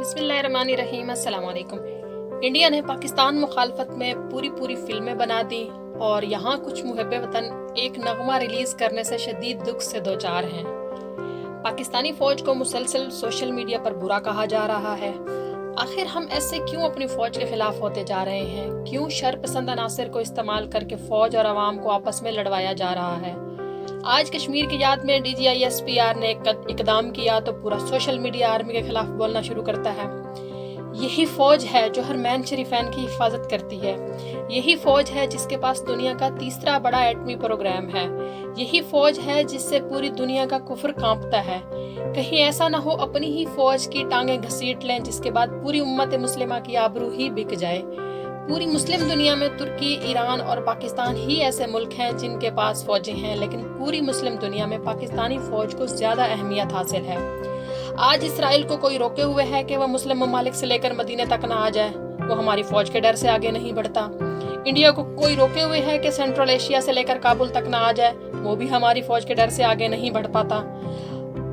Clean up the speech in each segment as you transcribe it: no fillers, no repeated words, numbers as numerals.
बिस्मिल्लाहिर्रहमानिर्रहीम, अस्सलाम वालेकुम। इंडिया ने पाकिस्तान मुखालफत में पूरी फिल्में बना दी और यहाँ कुछ मुहब्बे वतन एक नगमा रिलीज करने से शदीद दुख से दो चार हैं। पाकिस्तानी फौज को मुसलसल सोशल मीडिया पर बुरा कहा जा रहा है। आखिर हम ऐसे क्यों अपनी फौज के खिलाफ होते जा रहे हैं? क्यों शर पसंद अनासर को इस्तेमाल करके फौज और आवाम को आपस में लड़वाया जा रहा है? आज कश्मीर की याद में DGI-SPR ने इकदाम किया तो पूरा सोशल मीडिया आर्मी के खिलाफ बोलना शुरू करता है। यही फौज है जो हरमैन शरीफैन की हिफाजत करती है। यही फौज है जिसके पास दुनिया का तीसरा बड़ा एटमी प्रोग्राम है। यही फौज है जिससे पूरी दुनिया का कुफ्र कांपता है। कहीं ऐसा ना हो अपनी ही फौज की टांगें घसीट लें जिसके बाद पूरी उम्मत मुस्लिमा की आबरू ही बिक जाए। पूरी मुस्लिम दुनिया में तुर्की, ईरान और पाकिस्तान ही ऐसे मुल्क हैं जिनके पास फौजें हैं, लेकिन पूरी मुस्लिम दुनिया में पाकिस्तानी फौज को ज्यादा अहमियत हासिल है। आज इसराइल को कोई रोके हुए है कि वह मुस्लिम ममालिक से लेकर मदीने तक ना आ जाए, वो हमारी फौज के डर से आगे नहीं बढ़ता। इंडिया को कोई रोके हुए है कि सेंट्रल एशिया से लेकर काबुल तक ना आ जाए, वो भी हमारी फौज के डर से आगे नहीं बढ़ पाता।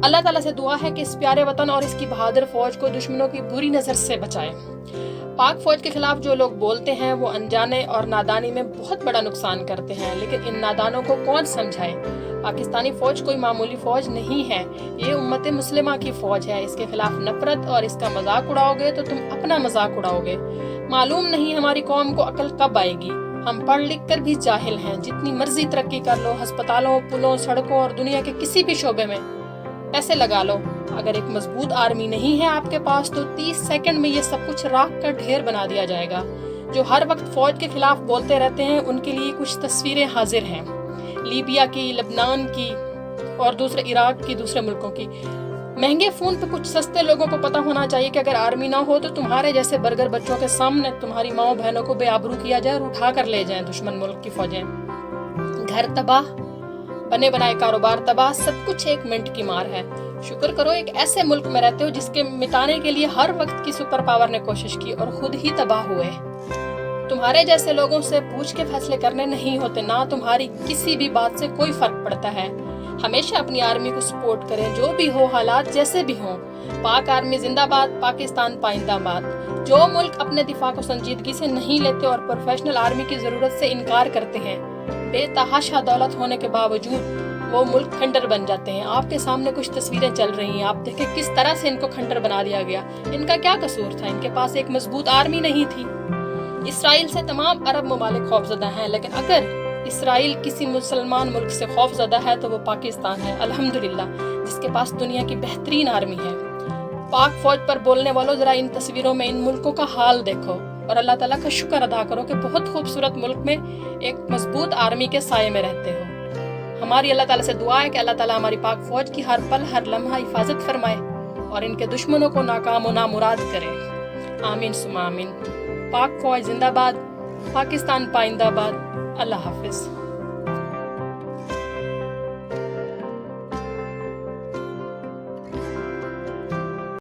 अल्लाह ताला से दुआ है कि इस प्यारे वतन और इसकी बहादुर फौज को दुश्मनों की बुरी नजर से बचाए। पाक फौज के खिलाफ जो लोग बोलते हैं वो अनजाने और नादानी में बहुत बड़ा नुकसान करते हैं, लेकिन इन नादानों को कौन समझाए? पाकिस्तानी फौज कोई मामूली फौज नहीं है, ये उम्मत मुस्लिमा की फौज है। इसके खिलाफ नफरत और इसका मजाक उड़ाओगे तो तुम अपना मजाक उड़ाओगे। मालूम नहीं हमारी कौम को अकल कब आएगी। हम पढ़ लिख कर भी जाहिल हैं। जितनी मर्जी तरक्की कर लो, अस्पतालों, पुलों, सड़कों और दुनिया के किसी भी शोबे में पैसे लगा लो, अगर एक मजबूत आर्मी नहीं है आपके पास तो 30 सेकंड में ये सब कुछ राख का ढेर बना दिया जाएगा। जो हर वक्त फौज के खिलाफ बोलते रहते हैं उनके लिए कुछ तस्वीरें हाजिर हैं, लीबिया की, लेबनान की और दूसरे इराक की, दूसरे मुल्कों की। महंगे फोन पे कुछ सस्ते लोगों को पता होना चाहिए कि अगर आर्मी ना हो तो तुम्हारे जैसे बर्गर बच्चों के सामने तुम्हारी माओ बहनों को बेआबरू किया जाए और उठा कर ले जाए दुश्मन मुल्क की फौजें। घर तबाह, बने बनाए कारोबार तबाह, सब कुछ एक मिनट की मार है। शुक्र करो एक ऐसे मुल्क में रहते हो जिसके मिटाने के लिए हर वक्त की सुपर पावर ने कोशिश की और खुद ही तबाह हुए। तुम्हारे जैसे लोगों से पूछ के फैसले करने नहीं होते, ना तुम्हारी किसी भी बात से कोई फर्क पड़ता है। हमेशा अपनी आर्मी को सपोर्ट करें, जो भी हो, हालात जैसे भी हों। पाक आर्मी जिंदाबाद, पाकिस्तान पाइंदाबाद। जो मुल्क अपने दिफा को संजीदगी से नहीं लेते और प्रोफेशनल आर्मी की जरूरत से इनकार करते हैं, बेतहाशा दौलत होने के बावजूद वो मुल्क खंडर बन जाते हैं। आपके सामने कुछ तस्वीरें चल रही हैं, आप देखें किस तरह से इनको खंडर बना दिया गया। इनका क्या कसूर था? इनके पास एक मजबूत आर्मी नहीं थी। इसराइल से तमाम अरब ममालिक खौफजदा हैं, लेकिन अगर इसराइल किसी मुसलमान मुल्क से खौफजदा है तो वो पाकिस्तान है, अल्हम्दुलिल्लाह, जिसके पास दुनिया की बेहतरीन आर्मी है। पाक फौज पर बोलने वालों, जरा इन तस्वीरों में इन मुल्कों का हाल देखो और अल्लाह ताला का शुक्र अदा करो कि बहुत खूबसूरत मुल्क में एक मजबूत आर्मी के साये में रहते हो। हमारी अल्लाह ताला से दुआ है कि अल्लाह ताला हमारी पाक फौज की हर पल हर लम्हा हिफाजत फरमाए और इनके दुश्मनों को नाकाम और नामुराद करे। आमीन सुमा आमीन। पाक फौज जिंदाबाद, पाकिस्तान पाइंदाबाद। अल्लाह हाफिज।